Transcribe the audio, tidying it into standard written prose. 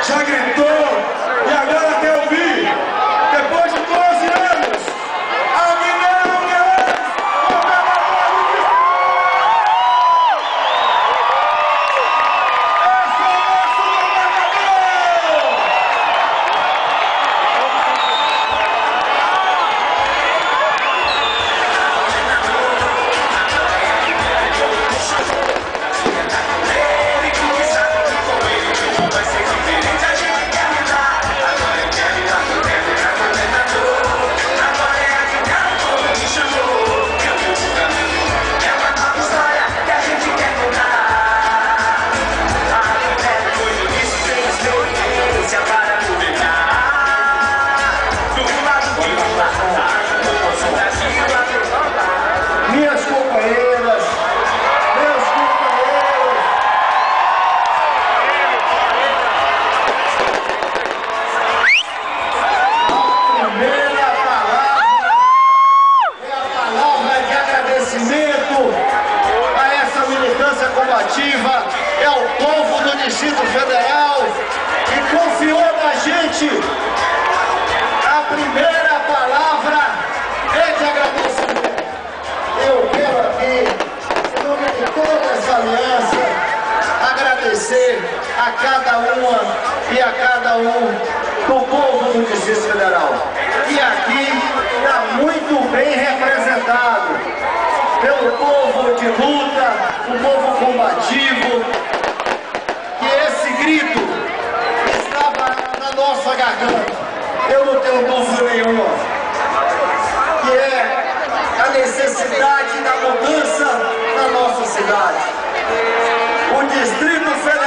já gritou e agora quer ouvir. Depois de 12 anos, a Mineira não quer mais governador do distrito. Esse é o nosso governador. Minhas companheiras, meus companheiros, a primeira palavra é a palavra de agradecimento a essa militância combativa, é ao povo do Distrito Federal que confiou na gente. A primeira palavra é de agradecimento. Eu quero aqui, em nome de toda essa aliança, agradecer a cada uma e a cada um do povo do Distrito Federal, que aqui está muito bem representado pelo povo de luta, o povo combativo, que esse grito estava na nossa garganta, eu não tenho dúvida nenhuma, que é a necessidade da mudança na nossa cidade. O Distrito Federal